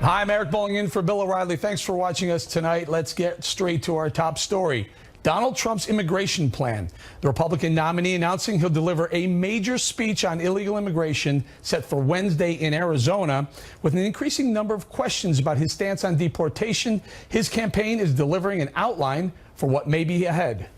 Hi, I'm Eric Bolden in for Bill O'Reilly. Thanks for watching us tonight. Let's get straight to our top story. Donald Trump's immigration plan. The Republican nominee announcing he'll deliver a major speech on illegal immigration set for Wednesday in Arizona. With an increasing number of questions about his stance on deportation, his campaign is delivering an outline for what may be ahead.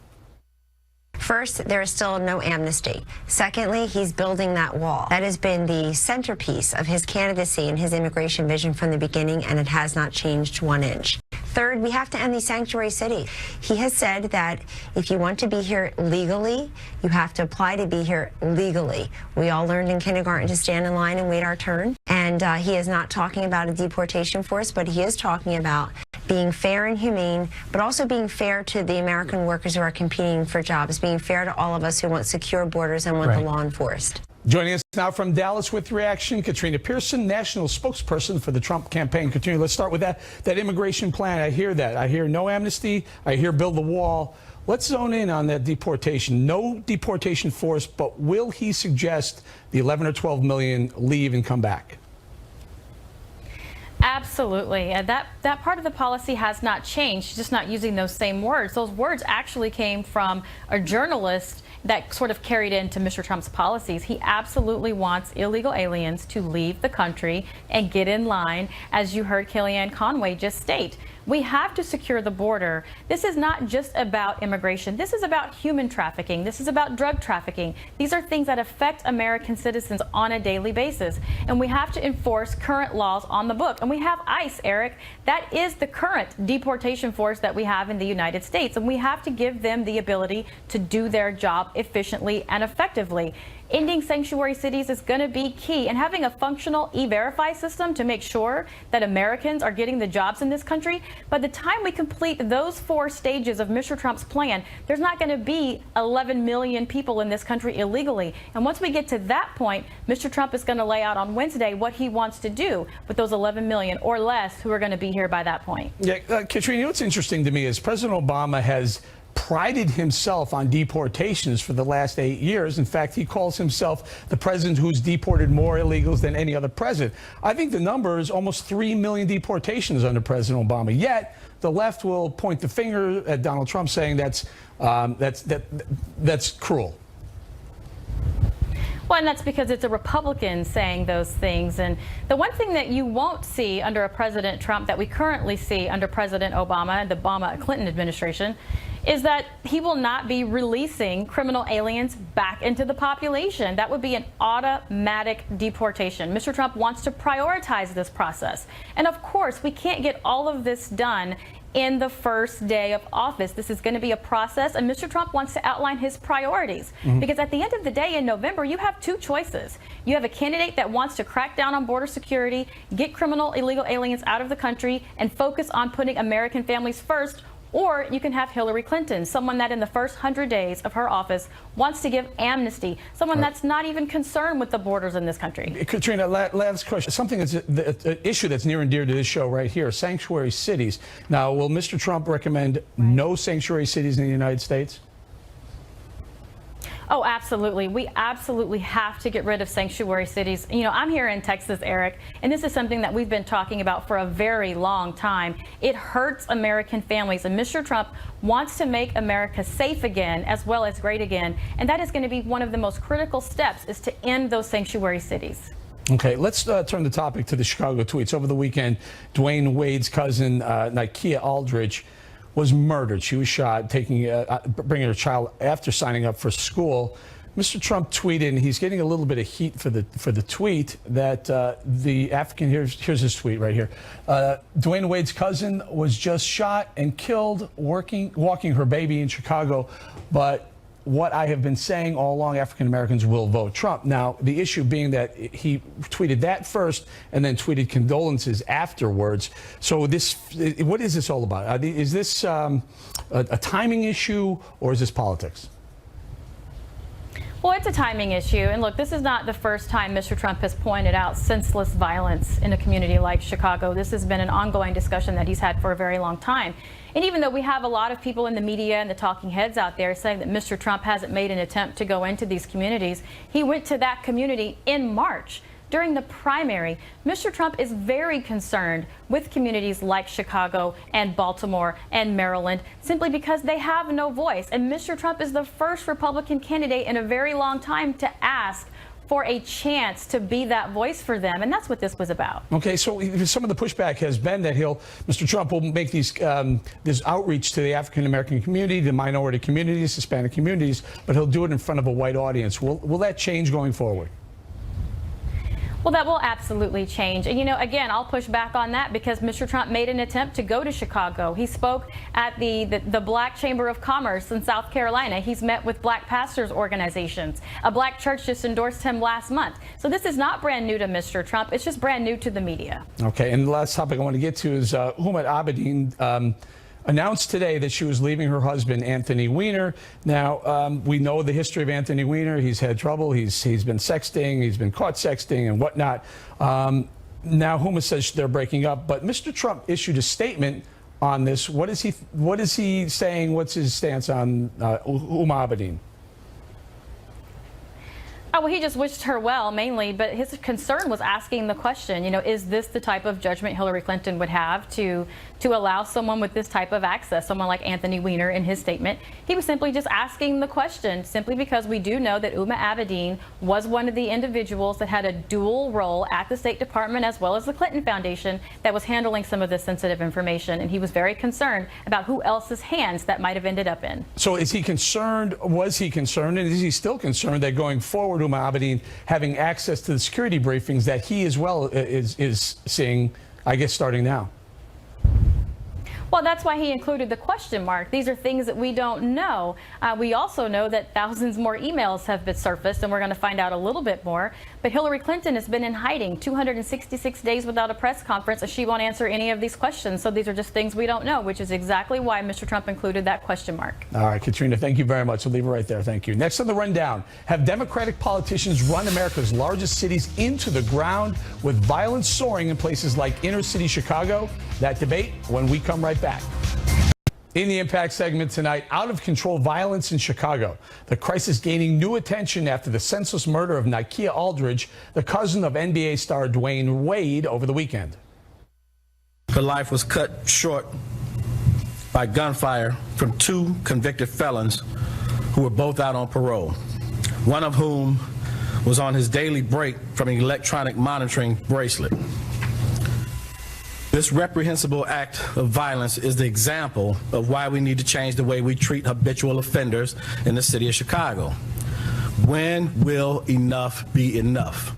First, there is still no amnesty. Secondly, he's building that wall. That has been the centerpiece of his candidacy and his immigration vision from the beginning, and it has not changed 1 inch. Third, we have to end these sanctuary cities. He has said that if you want to be here legally, you have to apply to be here legally. We all learned in kindergarten to stand in line and wait our turn. And he is not talking about a deportation force, but he is talking about being fair and humane, but also being fair to the American workers who are competing for jobs, being fair to all of us who want secure borders and want the law enforced. Joining us now from Dallas with reaction, Katrina Pierson, national spokesperson for the Trump campaign. Katrina, let's start with that immigration plan. I hear that. I hear no amnesty. I hear build the wall. Let's zone in on that deportation. No deportation force, but will he suggest the 11 or 12 million leave and come back? Absolutely. That part of the policy has not changed, just not using those same words. Those words actually came from a journalist that sort of carried into Mr. Trump's policies. He absolutely wants illegal aliens to leave the country and get in line, as you heard Kellyanne Conway just state. We have to secure the border. This is not just about immigration. This is about human trafficking. This is about drug trafficking. These are things that affect American citizens on a daily basis. And we have to enforce current laws on the book. And we have ICE, Eric. That is the current deportation force that we have in the United States. And we have to give them the ability to do their job efficiently and effectively. Ending sanctuary cities is going to be key, and having a functional E-Verify system to make sure that Americans are getting the jobs in this country. By the time we complete those 4 stages of Mr. Trump's plan, there's not going to be 11 million people in this country illegally. And once we get to that point, Mr. Trump is going to lay out on Wednesday what he wants to do with those 11 million or less who are going to be here by that point. Yeah, Katrina, what's interesting to me is President Obama has prided himself on deportations for the last 8 years. In fact, he calls himself the president who's deported more illegals than any other president. I think the number is almost 3 million deportations under President Obama. Yet the left will point the finger at Donald Trump, saying that's cruel. Well, and that's because it's a Republican saying those things. And the one thing that you won't see under a President Trump that we currently see under President Obama and the Obama-Clinton administration is that he will not be releasing criminal aliens back into the population. That would be an automatic deportation. Mr. Trump wants to prioritize this process. And of course, we can't get all of this done in the first day of office. This is going to be a process, and Mr. Trump wants to outline his priorities. Because at the end of the day, in November, you have 2 choices. You have a candidate that wants to crack down on border security, get criminal illegal aliens out of the country, and focus on putting American families first. Or you can have Hillary Clinton, someone that in the first 100 days of her office wants to give amnesty, someone that's not even concerned with the borders in this country. Katrina, last question. Something that's an issue that's near and dear to this show right here, sanctuary cities. Now, will Mr. Trump recommend no sanctuary cities in the United States? Oh, absolutely. We absolutely have to get rid of sanctuary cities. You know, I'm here in Texas, Eric, and this is something that we've been talking about for a very long time. It hurts American families, and Mr. Trump wants to make America safe again as well as great again. And that is going to be one of the most critical steps, is to end those sanctuary cities. Okay, let's turn the topic to the Chicago tweets. Over the weekend, Dwayne Wade's cousin, Nakia Aldridge, was murdered. She was shot bringing her child after signing up for school. Mr. Trump tweeted, and he's getting a little bit of heat for the tweet, that the African, here's his tweet right here. Dwayne Wade's cousin was just shot and killed walking her baby in Chicago, but what I have been saying all along, African Americans will vote Trump. Now, the issue being that he tweeted that first and then tweeted condolences afterwards. So what is this all about? Is this a timing issue, or is this politics? Well, it's a timing issue. And look, this is not the first time Mr. Trump has pointed out senseless violence in a community like Chicago. This has been an ongoing discussion that he's had for a very long time. And even though we have a lot of people in the media and the talking heads out there saying that Mr. Trump hasn't made an attempt to go into these communities, he went to that community in March during the primary, Mr. Trump is very concerned with communities like Chicago and Baltimore and Maryland simply because they have no voice. And Mr. Trump is the first Republican candidate in a very long time to ask for a chance to be that voice for them. And that's what this was about. Okay, so some of the pushback has been that Mr. Trump will make these this outreach to the African-American community, the minority communities, Hispanic communities, but he'll do it in front of a white audience. Will that change going forward? Well, that will absolutely change. And, you know, again, I'll push back on that because Mr. Trump made an attempt to go to Chicago. He spoke at the Black Chamber of Commerce in South Carolina. He's met with Black pastors organizations. A Black church just endorsed him last month. So this is not brand new to Mr. Trump. It's just brand new to the media. Okay. And the last topic I want to get to is Huma Abedin announced today that she was leaving her husband, Anthony Weiner. Now, we know the history of Anthony Weiner. He's had trouble. He's been sexting. He's been caught sexting and whatnot. Now, Huma says they're breaking up. But Mr. Trump issued a statement on this. What is he saying? What's his stance on Huma Abedin? Oh, well, he just wished her well, mainly, but his concern was asking the question, you know, is this the type of judgment Hillary Clinton would have to allow someone with this type of access, someone like Anthony Weiner in his statement? He was simply just asking the question, simply because we do know that Huma Abedin was one of the individuals that had a dual role at the State Department as well as the Clinton Foundation that was handling some of this sensitive information, and he was very concerned about who else's hands that might have ended up in. So is he concerned, was he concerned, and is he still concerned that going forward, Huma Abedin having access to the security briefings that he as well is seeing, I guess, starting now? Well, that's why he included the question mark. These are things that we don't know. We also know that thousands more emails have been surfaced, and we're going to find out a little bit more. But Hillary Clinton has been in hiding 266 days without a press conference, and she won't answer any of these questions. So these are just things we don't know, which is exactly why Mr. Trump included that question mark. All right, Katrina, thank you very much. We'll leave it right there. Thank you. Next on the rundown, have Democratic politicians run America's largest cities into the ground with violence soaring in places like inner city Chicago? That debate when we come right back. In the Impact segment tonight, out of control violence in Chicago. The crisis gaining new attention after the senseless murder of Nakia Aldridge, the cousin of NBA star Dwayne Wade, over the weekend. Her life was cut short by gunfire from two convicted felons who were both out on parole, one of whom was on his daily break from an electronic monitoring bracelet. This reprehensible act of violence is the example of why we need to change the way we treat habitual offenders in the city of Chicago. When will enough be enough?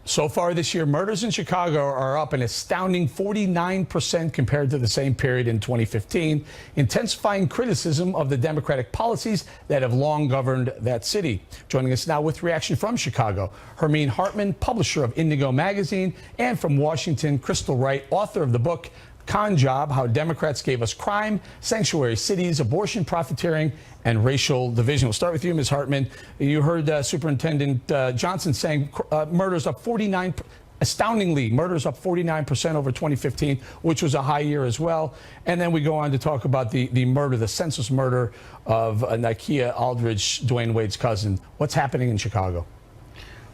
So far this year, murders in Chicago are up an astounding 49% compared to the same period in 2015, intensifying criticism of the Democratic policies that have long governed that city. Joining us now with reaction from Chicago, Hermine Hartman, publisher of Indigo magazine, and from Washington, Crystal Wright, author of the book Con Job: How Democrats Gave Us Crime, Sanctuary Cities, Abortion, Profiteering, and Racial Division. We'll start with you, Ms. Hartman. You heard Superintendent Johnson saying murders up 49, astoundingly, murders up 49% over 2015, which was a high year as well. And then we go on to talk about the murder, the senseless murder of Nakia Aldridge, Dwayne Wade's cousin. What's happening in Chicago?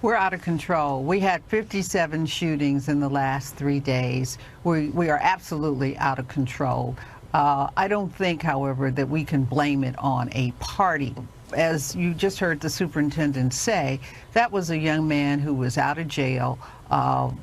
We're out of control. We had 57 shootings in the last 3 days. We are absolutely out of control. I don't think, however, that we can blame it on a party. As you just heard the superintendent say, that was a young man who was out of jail,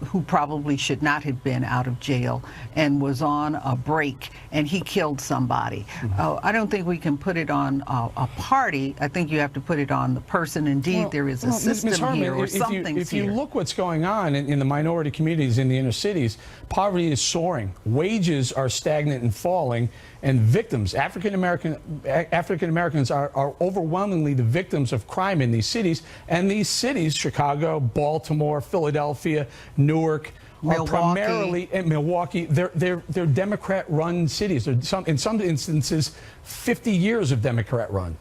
who probably should not have been out of jail, and was on a break, and he killed somebody. I don't think we can put it on a party. I think you have to put it on the person. Indeed, there is a system Ms. Hartman, here, or something's if you look what's going on in the minority communities in the inner cities, poverty is soaring, wages are stagnant and falling, and victims, African Americans are overwhelmingly the victims of crime in these cities. And these cities, Chicago, Baltimore, Philadelphia, Newark, are primarily in Milwaukee. They're Democrat-run cities. In some instances, 50 years of Democrat run.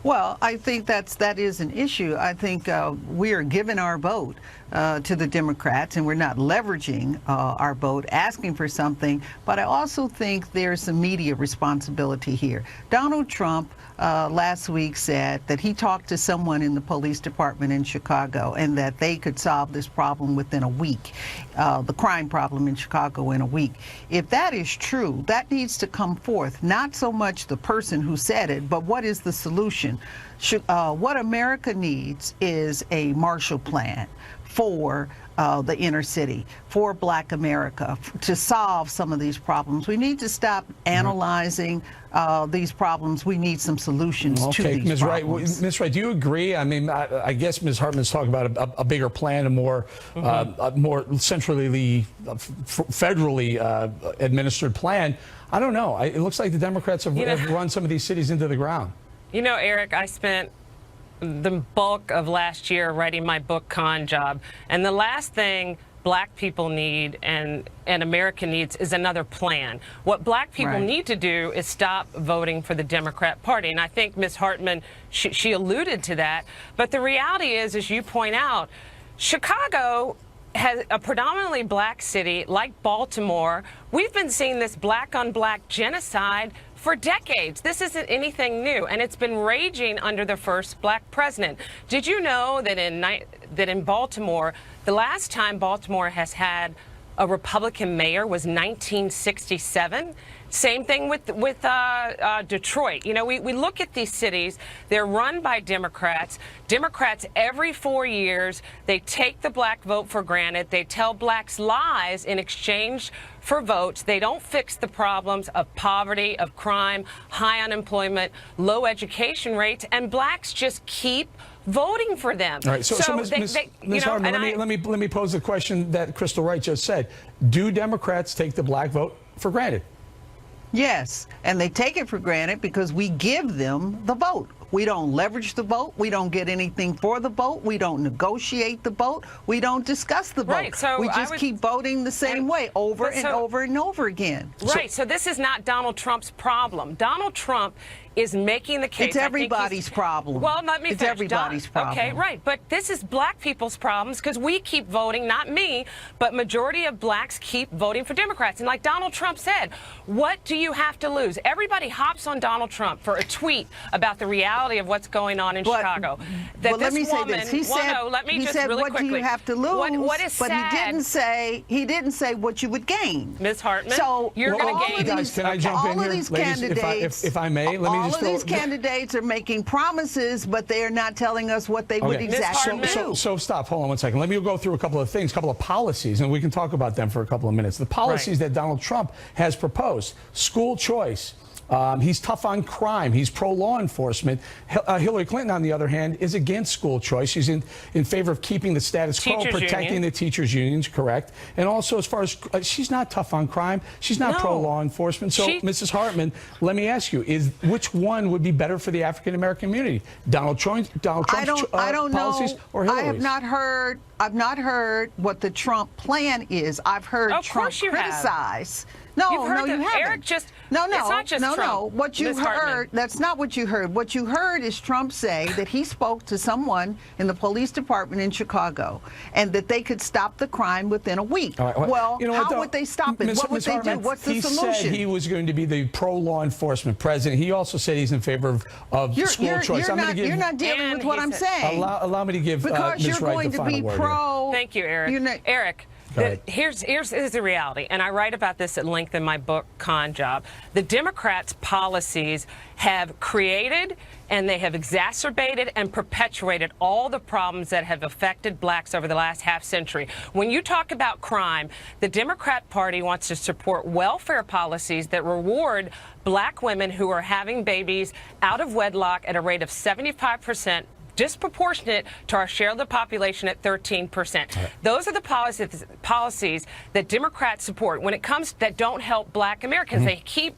Well, I think that is an issue. I think we are giving our vote to the Democrats, and we're not leveraging our vote, asking for something. But I also think there's some media responsibility here. Donald Trump last week said that he talked to someone in the police department in Chicago and that they could solve this problem within a week, the crime problem in Chicago in a week. If that is true, that needs to come forth, not so much the person who said it, but what is the solution? What America needs is a Marshall Plan for the inner city, for Black America, to solve some of these problems. We need to stop analyzing these problems. We need some solutions to these Ms. problems. Wright, Ms. Wright, do you agree? I mean, I guess Ms. Hartman's talking about a bigger plan, a more centrally, federally administered plan. I don't know. It looks like the Democrats have run some of these cities into the ground. You know, Eric, I spent the bulk of last year writing my book, Con Job, and the last thing Black people need and America needs is another plan. What Black people need to do is stop voting for the Democrat Party, and I think Ms. Hartman, she alluded to that, but the reality is, as you point out, Chicago has a predominantly Black city like Baltimore. We've been seeing this Black-on-Black genocide for decades. This isn't anything new, and it's been raging under the first Black president. Did you know that in Baltimore, the last time Baltimore has had a Republican mayor was 1967? Same thing with Detroit. You know, we look at these cities, they're run by Democrats. Democrats, every 4 years, they take the Black vote for granted. They tell Blacks lies in exchange for votes. They don't fix the problems of poverty, of crime, high unemployment, low education rates, and Blacks just keep voting for them. All right, so Ms. Hartman, let me pose the question that Crystal Wright just said. Do Democrats take the Black vote for granted? Yes, and they take it for granted because we give them the vote. We don't leverage the vote. We don't get anything for the vote. We don't negotiate the vote. We don't discuss the vote. Right, so we just keep voting the same way over and over and over again. Right, so this is not Donald Trump's problem. Donald Trump is making the case. It's everybody's problem. Well, let me finish. It's everybody's problem. Okay, right. But this is Black people's problems because we keep voting, not me, but majority of Blacks keep voting for Democrats. And like Donald Trump said, what do you have to lose? Everybody hops on Donald Trump for a tweet about the reality of what's going on in Chicago. But let me say this. He said, what do you have to lose? What is sad? But he didn't say what you would gain. Ms. Hartman, so you're going to gain. Guys, can I jump in here? These Ladies, candidates, if I may, let me all of these candidates are making promises, but they are not telling us what they would exactly do. So stop. Hold on 1 second. Let me go through a couple of things, a couple of policies, and we can talk about them for a couple of minutes. The policies that Donald Trump has proposed: school choice. He's tough on crime. He's pro-law enforcement. Hillary Clinton, on the other hand, is against school choice. She's in favor of keeping the status quo, protecting the teachers' unions, correct. And also, as far as she's not tough on crime, she's not pro-law enforcement. So, Mrs. Hartman, let me ask you: which one would be better for the African American community? Donald Trump's policies or Hillary's? I've not heard what the Trump plan is. I've heard Trump criticize. No, you haven't. Eric it's not just Trump. No. What you heard, that's not what you heard. What you heard is Trump say that he spoke to someone in the police department in Chicago and that they could stop the crime within a week. Right, well, how would they stop it? What would they do? What's the solution? He said he was going to be the pro-law enforcement president. He also said he's in favor of school choice. You're not dealing with what I'm saying. Allow me to give Ms. Wright the final word. Thank you, Eric. Eric. Here's the reality, and I write about this at length in my book, Con Job. The Democrats' policies have created and they have exacerbated and perpetuated all the problems that have affected Blacks over the last half century. When you talk about crime, the Democrat Party wants to support welfare policies that reward Black women who are having babies out of wedlock at a rate of 75%. Disproportionate to our share of the population at 13%. Those are the policies that Democrats support when it comes that don't help Black Americans. They keep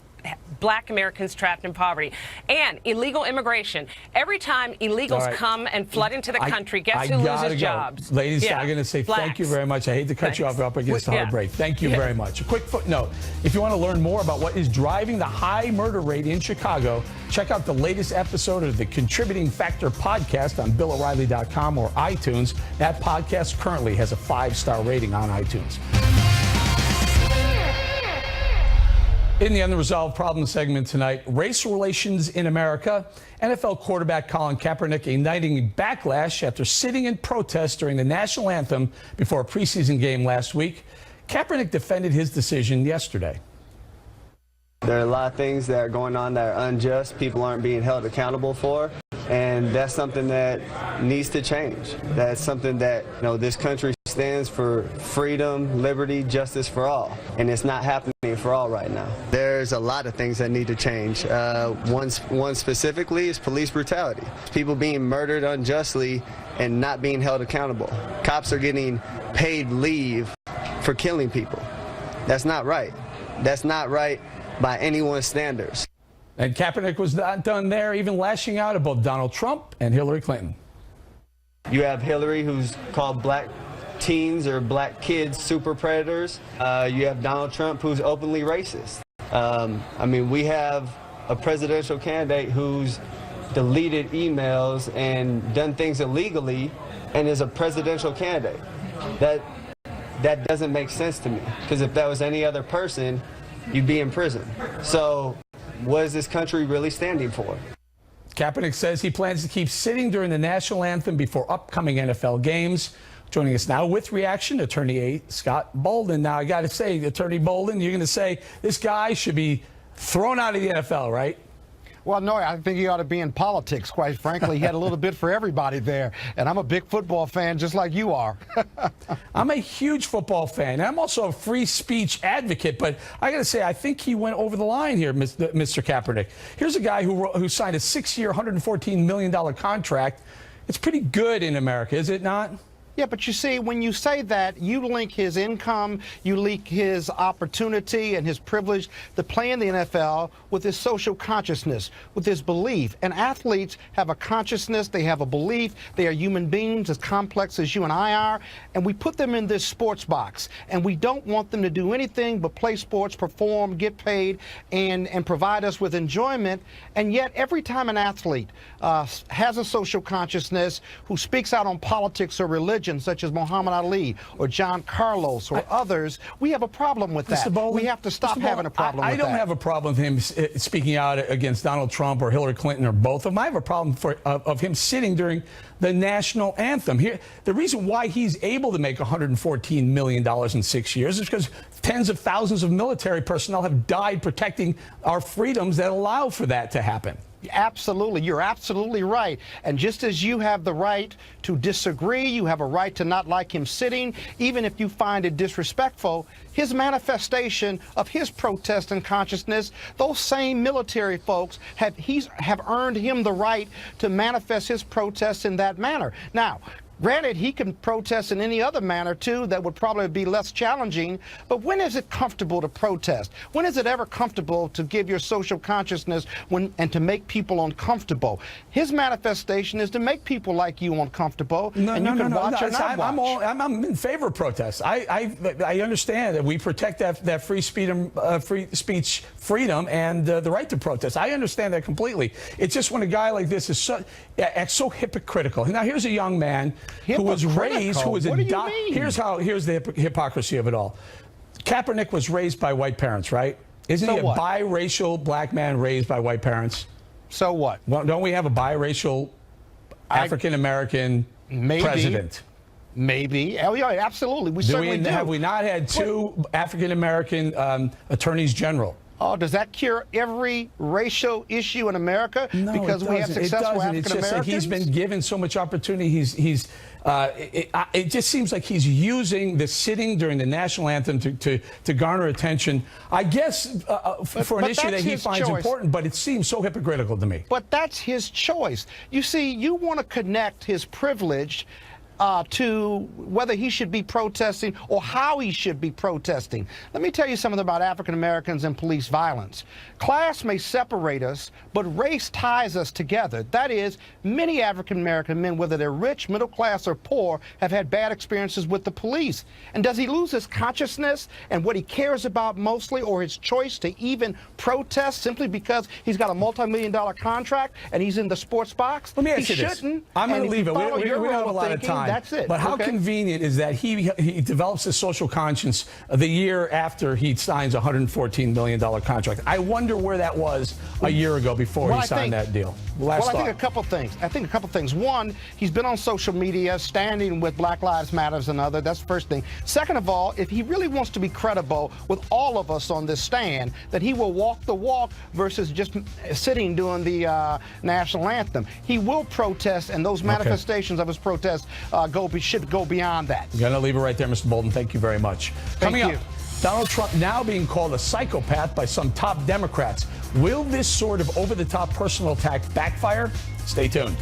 black Americans trapped in poverty. And illegal immigration. Every time illegals come and flood into the country, guess who loses jobs? Ladies, I'm going to say thank you very much. I hate to cut you off up against the hard break. Thank you very much. A quick footnote. If you want to learn more about what is driving the high murder rate in Chicago, check out the latest episode of the Contributing Factor podcast on BillO'Reilly.com or iTunes. That podcast currently has a 5-star rating on iTunes. In the Unresolved Problem segment tonight, race relations in America, NFL quarterback Colin Kaepernick igniting backlash after sitting in protest during the National Anthem before a preseason game last week. Kaepernick defended his decision yesterday. There are a lot of things that are going on that are unjust, people aren't being held accountable for, and that's something that needs to change. That's something that, this country stands for freedom, liberty, justice for all, and it's not happening for all right now. There's a lot of things that need to change. One specifically is police brutality. People being murdered unjustly and not being held accountable. Cops are getting paid leave for killing people. That's not right. That's not right by anyone's standards. And Kaepernick was not done there, even lashing out at both Donald Trump and Hillary Clinton. You have Hillary, who's called black teens or black kids super predators. You have Donald Trump, who's openly racist. We have a presidential candidate who's deleted emails and done things illegally and is a presidential candidate. That doesn't make sense to me, because if that was any other person, you'd be in prison. So what is this country really standing for? Kaepernick says he plans to keep sitting during the National Anthem before upcoming NFL games. Joining us now with reaction, Attorney A. Scott Bolden. Now, I got to say, Attorney Bolden, you're going to say this guy should be thrown out of the NFL, right? Well, no, I think he ought to be in politics, quite frankly. He had a little bit for everybody there. And I'm a big football fan, just like you are. I'm a huge football fan. I'm also a free speech advocate. But I got to say, I think he went over the line here, Mr. Kaepernick. Here's a guy who signed a 6-year, $114 million contract. It's pretty good in America, is it not? Yeah, but you see, when you say that, you link his income, you link his opportunity and his privilege to play in the NFL with his social consciousness, with his belief. And athletes have a consciousness, they have a belief, they are human beings as complex as you and I are, and we put them in this sports box. And we don't want them to do anything but play sports, perform, get paid, and provide us with enjoyment. And yet, every time an athlete has a social consciousness, who speaks out on politics or religion, such as Muhammad Ali or John Carlos or others, we have a problem with that. We have to stop having a problem with that. I don't have a problem with him speaking out against Donald Trump or Hillary Clinton or both of them. I have a problem of him sitting during the National Anthem. Here, the reason why he's able to make $114 million in 6 years is because tens of thousands of military personnel have died protecting our freedoms that allow for that to happen. Absolutely. You're absolutely right. And just as you have the right to disagree, you have a right to not like him sitting, even if you find it disrespectful, his manifestation of his protest and consciousness, those same military folks have earned him the right to manifest his protest in that manner. Now, granted, he can protest in any other manner, too, that would probably be less challenging. But when is it comfortable to protest? When is it ever comfortable to give your social consciousness and to make people uncomfortable? His manifestation is to make people like you uncomfortable. I'm in favor of protests. I understand that we protect that free speech freedom and the right to protest. I understand that completely. It's just when a guy like this is acts so hypocritical. Now, here's a young man who was raised, who was here's the hypocrisy of it all. Kaepernick was raised by white parents, right? Isn't he a biracial black man raised by white parents? So what? Well, don't we have a biracial African-American president? Maybe. Oh, yeah, absolutely. We certainly do. Have we not had two African-American attorneys general? Oh, does that cure every racial issue in America? No, because we have successful African It's Americans? just that he's been given so much opportunity. It just seems like he's using the sitting during the National Anthem to garner attention, I guess, for an issue that he finds important, but it seems so hypocritical to me. But that's his choice. You see, you want to connect his privilege to whether he should be protesting or how he should be protesting. Let me tell you something about African Americans and police violence. Class may separate us, but race ties us together. That is, many African American men, whether they're rich, middle class, or poor, have had bad experiences with the police. And does he lose his consciousness and what he cares about mostly, or his choice to even protest simply because he's got a multi-million-dollar contract and he's in the sports box? Let me ask you this. I'm going to leave it. We don't have a lot of time. That's it. But how convenient is that he develops a social conscience the year after he signs a $114 million contract? I wonder where that was a year ago before he signed that deal. I think a couple things. One, he's been on social media standing with Black Lives Matters and other. That's the first thing. Second of all, if he really wants to be credible with all of us on this stand, that he will walk the walk versus just sitting doing the national anthem. He will protest, and those manifestations of his protest should go beyond that. You're going to leave it right there, Mr. Bolden. Thank you very much. Coming up, Donald Trump now being called a psychopath by some top Democrats. Will this sort of over-the-top personal attack backfire? Stay tuned.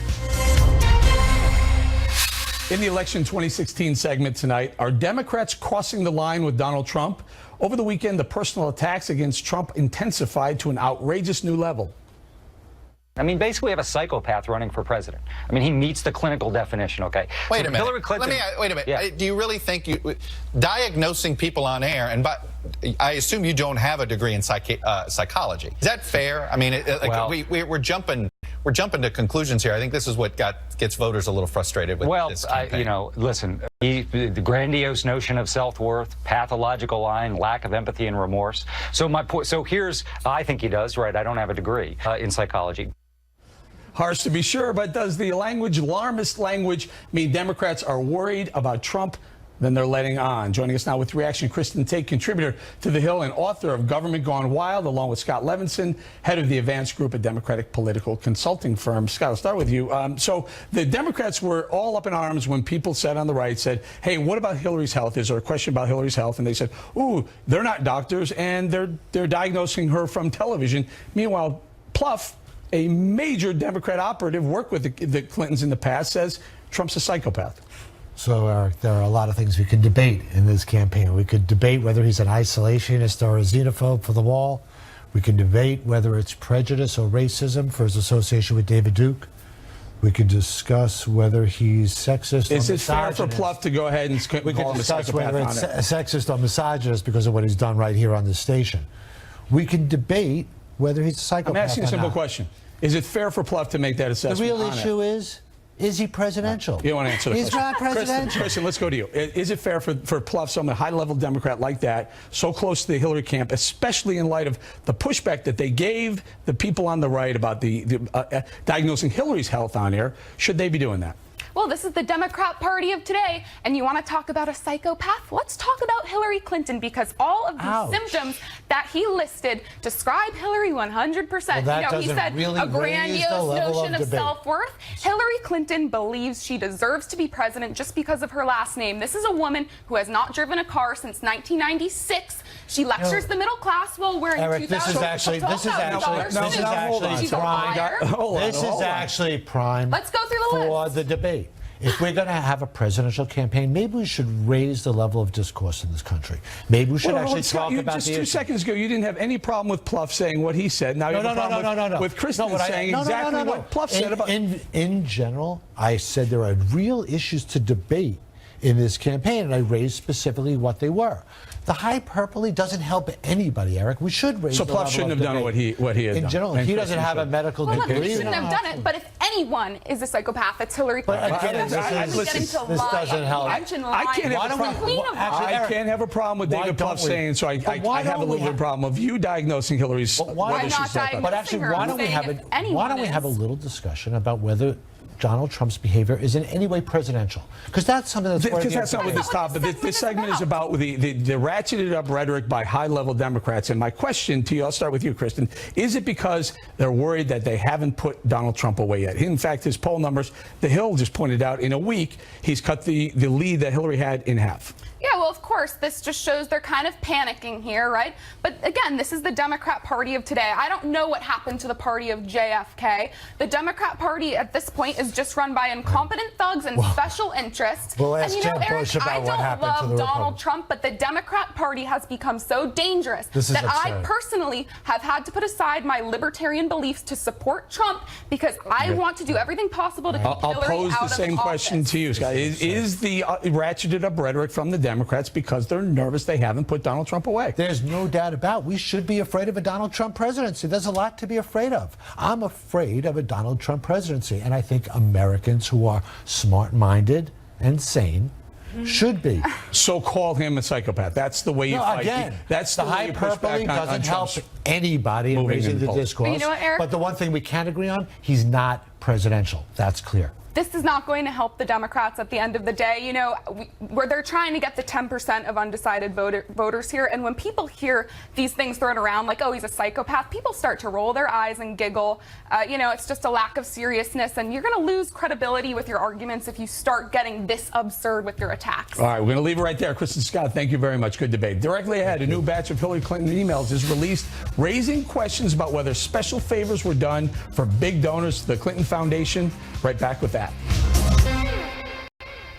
In the election 2016 segment tonight, are Democrats crossing the line with Donald Trump? Over the weekend, the personal attacks against Trump intensified to an outrageous new level. I mean, basically, we have a psychopath running for president. I mean, he meets the clinical definition, okay? Wait a minute. Hillary Clinton, wait a minute. Yeah. Do you really think diagnosing people on air, and I assume you don't have a degree in psychology. Is that fair? I mean, we're jumping to conclusions here. I think this is what gets voters a little frustrated with this campaign. Listen, the grandiose notion of self-worth, pathological lying, lack of empathy and remorse. So my point. So I think he does, right? I don't have a degree in psychology. Harsh to be sure, but does the alarmist language mean Democrats are worried about Trump? Then they're letting on. Joining us now with reaction, Kristen Tate, contributor to The Hill and author of Government Gone Wild, along with Scott Levinson, head of the Advanced Group, a Democratic political consulting firm. Scott, I'll start with you. So the Democrats were all up in arms when people said on the right, said, hey, what about Hillary's health? Is there a question about Hillary's health? And they said, ooh, they're not doctors, and they're diagnosing her from television. Meanwhile, Pluff, a major Democrat operative, worked with the Clintons in the past, says Trump's a psychopath. So, Eric, there are a lot of things we could debate in this campaign. We could debate whether he's an isolationist or a xenophobe for the wall. We can debate whether it's prejudice or racism for his association with David Duke. We could discuss whether he's sexist or misogynist. Is it fair for Pluff to go ahead and we call could him a discuss psychopath whether it's sexist or misogynist because of what he's done right here on this station. We can debate whether he's a psychopath. I'm asking a simple question. Is it fair for Pluff to make that assessment? The real issue is he presidential? You don't want to answer the question. He's not presidential. Kristen, let's go to you. Is it fair for Pluff, some high-level Democrat like that, so close to the Hillary camp, especially in light of the pushback that they gave the people on the right about diagnosing Hillary's health on air, should they be doing that? Well, this is the Democrat Party of today, and you want to talk about a psychopath? Let's talk about Hillary Clinton, because all of the symptoms that he listed describe Hillary 100%. Well, he said really a grandiose notion of debate. self-worth. Hillary Clinton believes she deserves to be president just because of her last name. This is a woman who has not driven a car since 1996. She lectures the middle class while wearing Eric, this is actually prime Let's go through the for list. the debate. If we're going to have a presidential campaign, maybe we should raise the level of discourse in this country. Maybe we should actually talk about just the 2 issue. seconds ago, you didn't have any problem with Pluff saying what he said. Now you have a problem with Kristen saying exactly what Pluff said about. In general, I said there are real issues to debate in this campaign, and I raised specifically what they were. The hyperbole doesn't help anybody, Eric. We should raise the level of Pluff shouldn't have done what he had done. In general, he doesn't have a medical degree. Well, he shouldn't have done it, but if anyone is a psychopath, it's Hillary Clinton. But again, this doesn't help. I can't have a problem with David Pluff saying, so I have a little bit of a problem of you diagnosing Hillary's. Why not diagnosing But actually, her? why don't we have a little discussion about whether Donald Trump's behavior is in any way presidential? Because that's something that's because that's not what this topic. This segment is about the ratcheted up rhetoric by high-level Democrats. And my question to you, I'll start with you, Kristen, is it because they're worried that they haven't put Donald Trump away yet? In fact, his poll numbers, The Hill just pointed out, in a week, he's cut the lead that Hillary had in half. Yeah, well, of course. course, this just shows they're kind of panicking here, right? But again, this is the Democrat Party of today. I don't know what happened to the party of JFK. The Democrat Party at this point is just run by incompetent thugs and special interests. We'll ask and you know, Jeb Eric, Bush about I what don't happened to love the Donald Trump, but the Democrat Party has become so dangerous that I personally have had to put aside my libertarian beliefs to support Trump because I want to do everything possible to keep I'll Hillary pose out the of same question office. to you, Scott. Is the ratcheted up rhetoric from the Democrats because they're nervous they haven't put Donald Trump away? There's no doubt about it. We should be afraid of a Donald Trump presidency. There's a lot to be afraid of. I'm afraid of a Donald Trump presidency, and I think Americans who are smart-minded and sane should be. So call him a psychopath. That's the way you fight. Again, that's the way you push hyperbole back on doesn't help Trump's anybody in raising the discourse. But you know what, Eric? But the one thing we can agree on, he's not presidential. That's clear. This is not going to help the Democrats at the end of the day. You know, where they're trying to get the 10% of undecided voters here. And when people hear these things thrown around like, oh, he's a psychopath, people start to roll their eyes and giggle. You know, it's just a lack of seriousness. And you're going to lose credibility with your arguments if you start getting this absurd with your attacks. All right, we're going to leave it right there. Kristen Scott, thank you very much. Good debate. Directly ahead, a new batch of Hillary Clinton emails is released raising questions about whether special favors were done for big donors to the Clinton Foundation. Right back with that.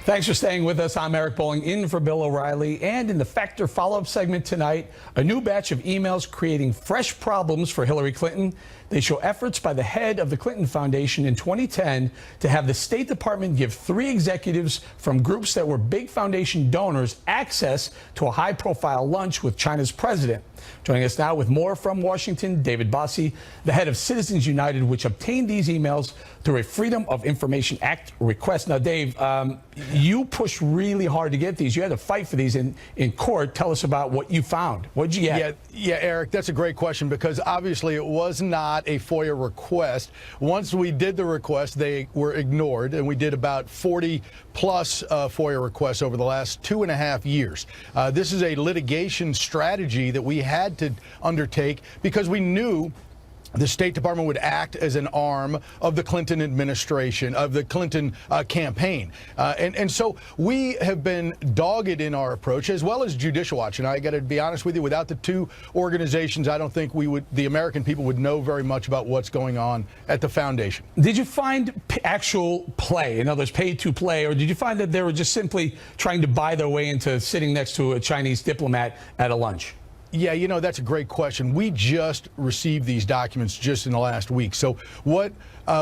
Thanks for staying with us. I'm Eric Bolling in for Bill O'Reilly. And in the Factor follow-up segment tonight, a new batch of emails creating fresh problems for Hillary Clinton. They show efforts by the head of the Clinton Foundation in 2010 to have the State Department give 3 executives from groups that were big foundation donors access to a high-profile lunch with China's president. Joining us now with more from Washington, David Bossie, the head of Citizens United, which obtained these emails through a Freedom of Information Act request. Now, Dave, you pushed really hard to get these. You had to fight for these in court. Tell us about what you found. What did you get? Yeah, Eric, that's a great question because obviously it was not a FOIA request. Once we did the request, they were ignored, and we did about 40 plus FOIA requests over the last 2.5 years. This is a litigation strategy that we had to undertake because we knew the State Department would act as an arm of the Clinton administration, of the Clinton campaign. And so we have been dogged in our approach, as well as Judicial Watch. And I got to be honest with you, without the 2 organizations, I don't think the American people would know very much about what's going on at the foundation. Did you find actual play, in other words, paid to play, or did you find that they were just simply trying to buy their way into sitting next to a Chinese diplomat at a lunch? Yeah, you know, that's a great question. We just received these documents just in the last week. So what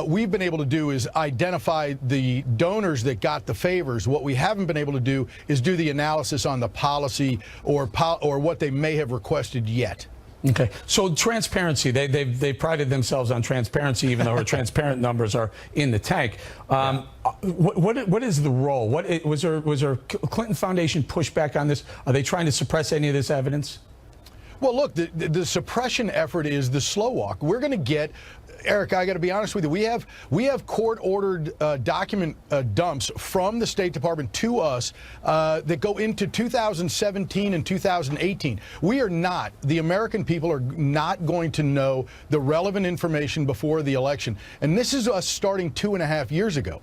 we've been able to do is identify the donors that got the favors. What we haven't been able to do is do the analysis on the policy or what they may have requested yet. Okay, so transparency, they prided themselves on transparency, even though our transparent numbers are in the tank. What is the role? Was there Clinton Foundation pushback on this? Are they trying to suppress any of this evidence? Well, look, the suppression effort is the slow walk. We're going to get, Eric, I got to be honest with you, we have court-ordered document dumps from the State Department to us that go into 2017 and 2018. We are not, the American people are not going to know the relevant information before the election. And this is us starting 2.5 years ago.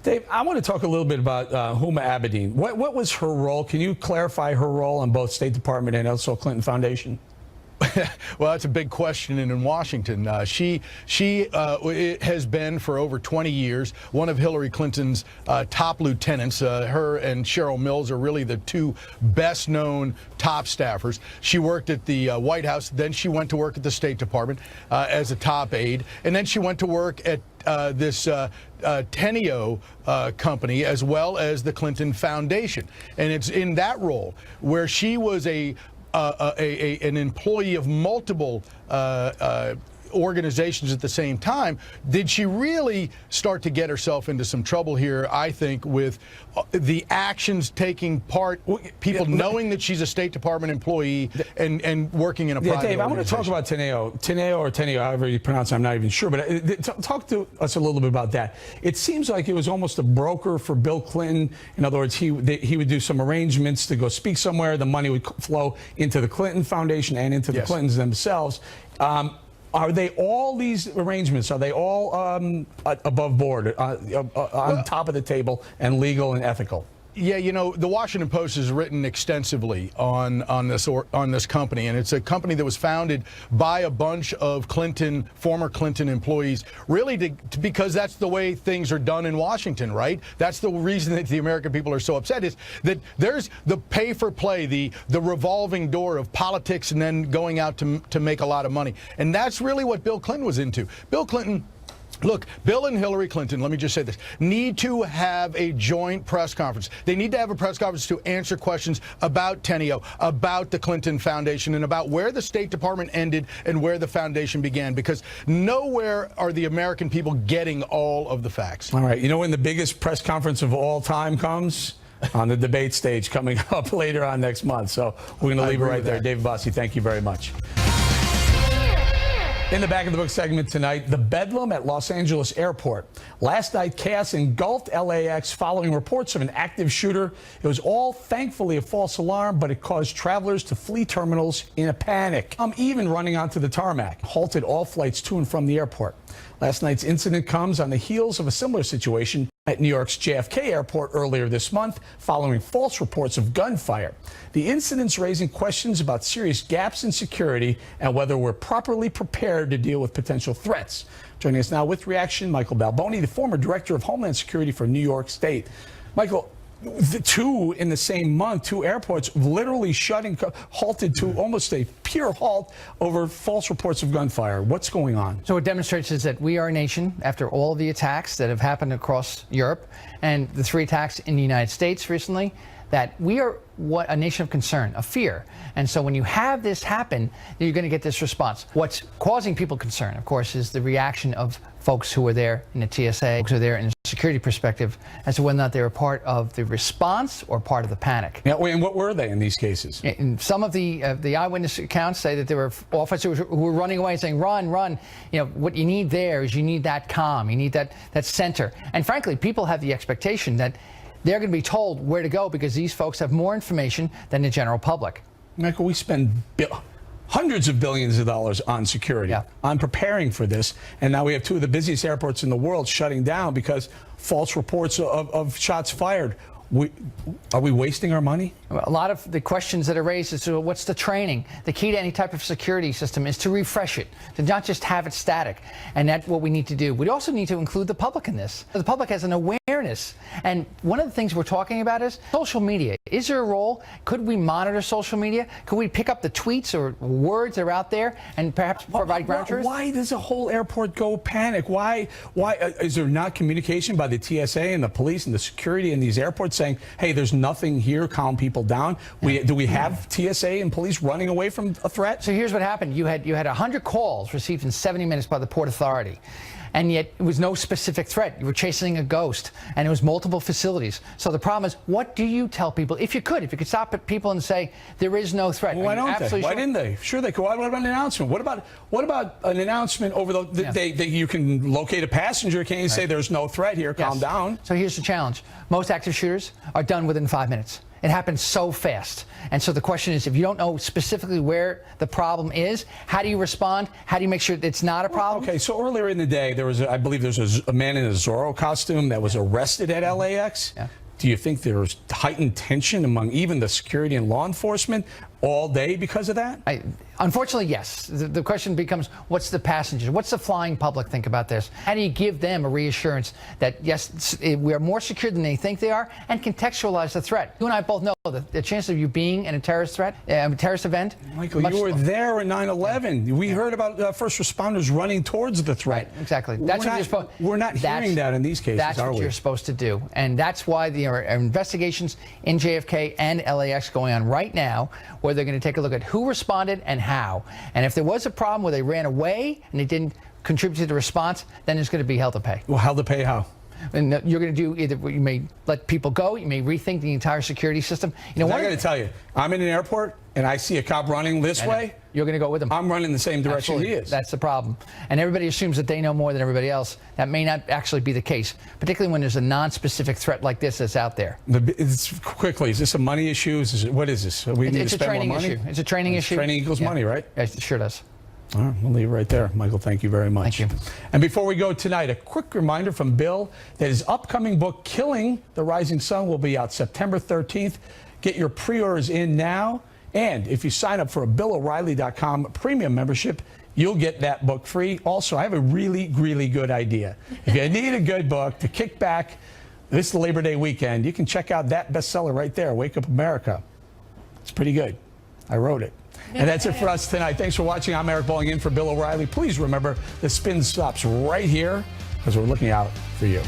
Dave, I want to talk a little bit about Huma Abedin. What was her role? Can you clarify her role on both State Department and also Clinton Foundation? Well, that's a big question in Washington. She has been for over 20 years one of Hillary Clinton's top lieutenants. Her and Cheryl Mills are really the 2 best-known top staffers. She worked at the White House. Then she went to work at the State Department as a top aide. And then she went to work at this Teneo company, as well as the Clinton Foundation. And it's in that role where she was an employee of multiple organizations at the same time. Did she really start to get herself into some trouble here, I think, with the actions taking part, people knowing that she's a State Department employee and working in a private Dave, I want to talk about Teneo, however you pronounce it, I'm not even sure, but talk to us a little bit about that. It seems like it was almost a broker for Bill Clinton. In other words, he would do some arrangements to go speak somewhere. The money would flow into the Clinton Foundation and into the Clintons themselves. Are they all these arrangements? Are they all above board, on top of the table, and legal and ethical? Yeah, you know, the Washington Post has written extensively on this company, and it's a company that was founded by a bunch of former Clinton employees, really because that's the way things are done in Washington, right? That's the reason that the American people are so upset, is that there's the pay for play, the revolving door of politics and then going out to make a lot of money. And that's really what Bill Clinton was into. Bill Clinton. Look, Bill and Hillary Clinton, let me just say this, need to have a joint press conference. They need to have a press conference to answer questions about Teneo, about the Clinton Foundation, and about where the State Department ended and where the foundation began, because nowhere are the American people getting all of the facts. All right. You know when the biggest press conference of all time comes? On the debate stage coming up later on next month. So we're going to leave it right there. David Bossie, thank you very much. In the back of the book segment tonight, the bedlam at Los Angeles Airport. Last night, chaos engulfed LAX following reports of an active shooter. It was all thankfully a false alarm, but it caused travelers to flee terminals in a panic. Even running onto the tarmac, halted all flights to and from the airport. Last night's incident comes on the heels of a similar situation at New York's JFK Airport earlier this month, following false reports of gunfire. The incident's raising questions about serious gaps in security and whether we're properly prepared to deal with potential threats. Joining us now with reaction, Michael Balboni, the former director of Homeland Security for New York State. Michael, the two in the same month, two airports literally halted to almost a pure halt over false reports of gunfire. What's going on? So what demonstrates is that we are a nation, after all the attacks that have happened across Europe and the 3 attacks in the United States recently, that we are a nation of concern, of fear. And so when you have this happen, you're going to get this response. What's causing people concern, of course, is the reaction of folks who were there in the TSA, folks who were there in a security perspective, as to whether or not they were part of the response or part of the panic. Yeah, and what were they in these cases? In some of the eyewitness accounts say that there were officers who were running away and saying, run, run. You know, what you need there is you need that calm, you need that center. And frankly, people have the expectation that they're going to be told where to go because these folks have more information than the general public. Michael, we spend hundreds of billions of dollars on security, on preparing for this, and now we have two of the busiest airports in the world shutting down because false reports of shots fired. Are we wasting our money? A lot of the questions that are raised is to what's the training? The key to any type of security system is to refresh it, to not just have it static. And that's what we need to do. We also need to include the public in this. The public has an awareness. And one of the things we're talking about is social media. Is there a role? Could we monitor social media? Could we pick up the tweets or words that are out there and perhaps provide ground truth? Why does a whole airport go panic? Why is there not communication by the TSA and the police and the security in these airports saying, hey, there's nothing here, calm people down? Do we have TSA and police running away from a threat? So here's what happened. You had 100 calls received in 70 minutes by the Port Authority. And yet it was no specific threat. You were chasing a ghost, and it was multiple facilities. So the problem is, what do you tell people? If you could stop at people and say there is no threat. Well, why don't they? Why didn't they? Sure, they could. What about an announcement? What about an announcement over you can locate a passenger? Can't you say there's no threat here? Calm down. So here's the challenge. Most active shooters are done within 5 minutes. It happens so fast. And so the question is, if you don't know specifically where the problem is, how do you respond? How do you make sure that it's not a problem? Okay, so earlier in the day, I believe there was a man in a Zorro costume that was arrested at LAX. Yeah. Do you think there was heightened tension among even the security and law enforcement all day because of that? Unfortunately, yes. The question becomes, what's the passengers? What's the flying public think about this? How do you give them a reassurance that, yes, we are more secure than they think they are, and contextualize the threat? You and I both know that the chance of you being in a terrorist threat, a terrorist event. Michael, you were there in 9/11. We heard about first responders running towards the threat. Right, exactly. We're not hearing that in these cases, that's are we? That's what you're supposed to do. And that's why there are investigations in JFK and LAX going on right now, where they're going to take a look at who responded and how. And if there was a problem where they ran away and they didn't contribute to the response, then there's going to be hell to pay. Well, hell to pay how? And you're going to do either, you may let people go, you may rethink the entire security system. You know, I got to tell you, I'm in an airport and I see a cop running this way. You're going to go with him. I'm running the same direction he is. That's the problem. And everybody assumes that they know more than everybody else. That may not actually be the case, particularly when there's a non-specific threat like this that's out there. Quickly, is this a money issue? What is this? We need to spend more money? It's a training issue. Training equals money, right? It sure does. All right, we'll leave it right there. Michael, thank you very much. Thank you. And before we go tonight, a quick reminder from Bill that his upcoming book, Killing the Rising Sun, will be out September 13th. Get your pre-orders in now. And if you sign up for a BillO'Reilly.com premium membership, you'll get that book free. Also, I have a really, really good idea. If you need a good book to kick back this Labor Day weekend, you can check out that bestseller right there, Wake Up America. It's pretty good. I wrote it. And that's it for us tonight. Thanks for watching. I'm Eric Bolling in for Bill O'Reilly. Please remember, the spin stops right here because we're looking out for you.